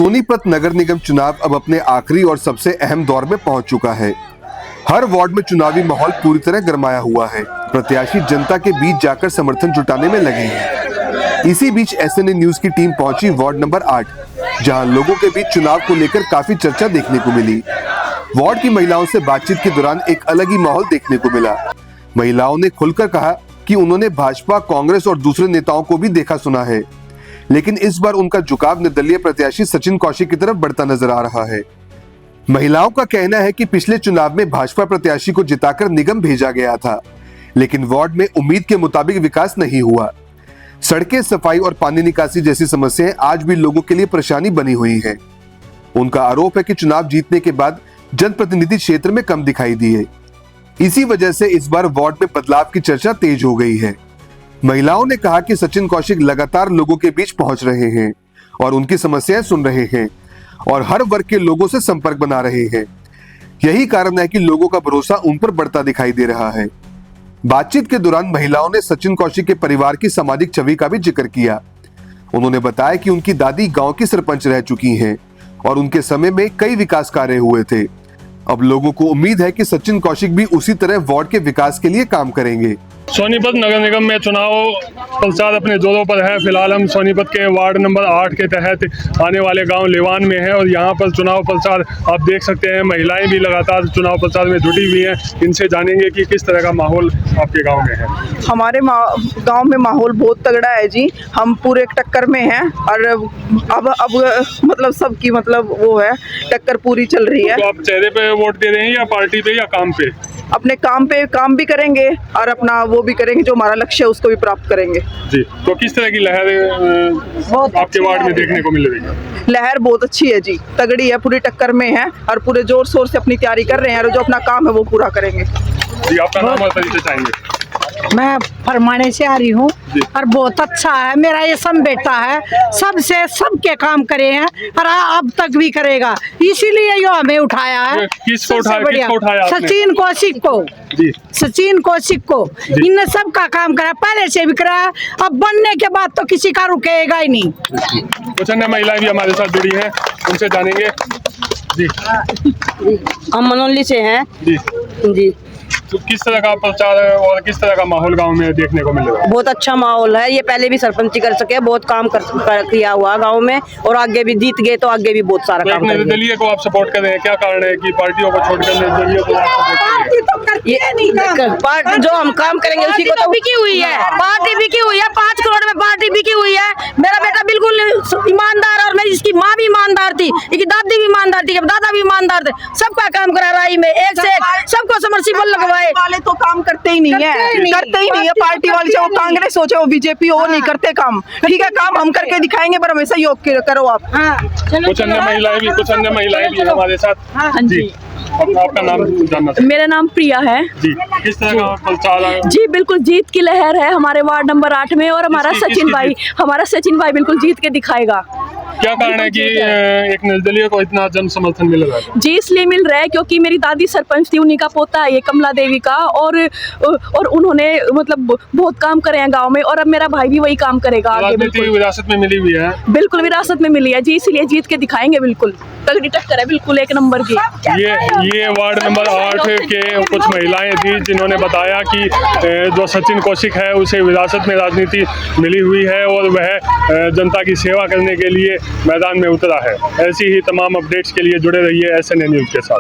सोनीपत नगर निगम चुनाव अब अपने आखिरी और सबसे अहम दौर में पहुंच चुका है। हर वार्ड में चुनावी माहौल पूरी तरह गरमाया हुआ है। प्रत्याशी जनता के बीच जाकर समर्थन जुटाने में लगे हैं। इसी बीच एसएनए न्यूज की टीम पहुंची वार्ड नंबर 8, जहां लोगों के बीच चुनाव को लेकर काफी चर्चा देखने को मिली। वार्ड की महिलाओं से बातचीत के दौरान एक अलग ही माहौल देखने को मिला। महिलाओं ने खुलकर कहा कि उन्होंने भाजपा, कांग्रेस और दूसरे नेताओं को भी देखा सुना है, लेकिन इस बार उनका झुकाव निर्दलीय प्रत्याशी सचिन कौशिक की तरफ बढ़ता नजर आ रहा है। महिलाओं का कहना है कि पिछले चुनाव में भाजपा प्रत्याशी को जिताकर निगम भेजा गया था, लेकिन वार्ड में उम्मीद के मुताबिक विकास नहीं हुआ। सड़कें, सफाई और पानी निकासी जैसी समस्याएं आज भी लोगों के लिए परेशानी बनी हुई है। उनका आरोप है कि चुनाव जीतने के बाद जनप्रतिनिधि क्षेत्र में कम दिखाई दिए। इसी वजह से इस बार वार्ड में बदलाव की चर्चा तेज हो गई है। महिलाओं ने कहा कि सचिन कौशिक लगातार लोगों के बीच पहुंच रहे हैं और उनकी समस्याएं सुन रहे हैं और हर वर्ग के लोगों से संपर्क बना रहे हैं। यही कारण है कि लोगों का भरोसा उन पर बढ़ता दिखाई दे रहा है। बातचीत के दौरान महिलाओं ने सचिन कौशिक के परिवार की सामाजिक छवि का भी जिक्र किया। उन्होंने बताया कि उनकी दादी गांव की सरपंच रह चुकी हैं और उनके समय में कई विकास कार्य हुए थे। अब लोगों को उम्मीद है कि सचिन कौशिक भी उसी तरह वार्ड के विकास के लिए काम करेंगे। सोनीपत नगर निगम में चुनाव प्रचार अपने जोरों पर है। फिलहाल हम सोनीपत के वार्ड नंबर 8 के तहत आने वाले गांव लेवान में हैं और यहां पर चुनाव प्रचार आप देख सकते हैं। महिलाएं भी लगातार चुनाव प्रचार में जुटी हुई हैं। इनसे जानेंगे कि किस तरह का माहौल आपके गांव में है। हमारे गांव में माहौल बहुत तगड़ा है जी। हम पूरे टक्कर में हैं और अब मतलब सबकी मतलब वो है, टक्कर पूरी चल रही है। तो आप चेहरे पे वोट दे रहे हैं या पार्टी पे या काम पे? अपने काम पे काम भी करेंगे और अपना वो भी करेंगे, जो हमारा लक्ष्य है उसको भी प्राप्त करेंगे जी। तो किस तरह की लहर आपके वार्ड में देखने को मिल रही है? लहर बहुत अच्छी है जी, तगड़ी है, पूरी टक्कर में है और पूरे जोर शोर से अपनी तैयारी कर रहे हैं और जो अपना काम है वो पूरा करेंगे जी। आपका नाम और परिचय चाहेंगे? मैं फरमाने से आ रही हूँ और बहुत अच्छा है। मेरा ये सम बेटा है, सबसे सबके काम करे हैं और अब तक भी करेगा, इसीलिए यो हमें उठाया है। किसको उठाया? सचिन कौशिक को जी। सचिन कौशिक को इनने सबका काम करा, पहले से भी करा, अब बनने के बाद तो किसी का रुकेगा ही नहीं। कुछ अन्य महिलाएं भी हमारे साथ जुड़ी हैं, उनसे जानेंगे जी। हम मनोली से हैं जी जी। तो किस तरह का प्रचार और किस तरह का माहौल गांव में देखने को मिलेगा? बहुत अच्छा माहौल है। ये पहले भी सरपंची कर सके, बहुत काम किया हुआ गांव में और आगे भी जीत गए तो आगे भी बहुत सारा काम करेंगे। निर्दलीय को आप सपोर्ट कर रहे हैं, क्या कारण है कि पार्टियों को छोड़कर निर्दलीय को पार्टी जो हम काम करेंगे उसी को तो बिकी हुई है। पार्टी बिकी हुई है, 5 करोड़ में पार्टी बिकी हुई है। मेरा बेटा बिल्कुल ईमानदार और मेरी इसकी माँ भी ईमानदार थी, इसकी दादी भी ईमानदार थी, दादा भी ईमानदार थे। सबका काम करा रहा में एक से एक, सबको समरसीबल लगवाए। वाले तो काम करते ही नहीं है, करते ही नहीं है। पार्टी वाले चाहे वो कांग्रेस हो चाहे वो बीजेपी हो, वो नहीं करते काम। ठीक है, काम हम करके दिखाएंगे, पर हमेशा योग करो आप। कुछ अन्य महिलाएं भी हमारे साथ जी। आपका नाम जानना चाहिए? मेरा नाम प्रिया है जी। किस तरह का प्रचार है? जी बिल्कुल जीत की लहर है हमारे वार्ड नंबर 8 में और हमारा सचिन भाई बिल्कुल जीत के दिखाएगा। क्या कारण है कि एक निर्दलीय को इतना जन समर्थन मिल रहा है? जी इसलिए मिल रहा है क्योंकि मेरी दादी सरपंच थी, उन्हीं का पोता है ये कमला देवी का, और उन्होंने मतलब बहुत काम करे हैं गांव में और अब मेरा भाई भी वही काम करेगा आगे। बिल्कुल विरासत में मिली हुई है। बिल्कुल विरासत में मिली है जी, इसीलिए जीत के दिखाएंगे। बिल्कुल तगड़ी टक्कर है, बिल्कुल 1 नंबर की। ये वार्ड नंबर 8 के कुछ महिलाएं थी जिन्होंने बताया कि जो सचिन कौशिक है उसे विरासत में राजनीति मिली हुई है और वह जनता की सेवा करने के लिए मैदान में उतरा है। ऐसी ही तमाम अपडेट्स के लिए जुड़े रहिए एसएनए न्यूज़ के साथ।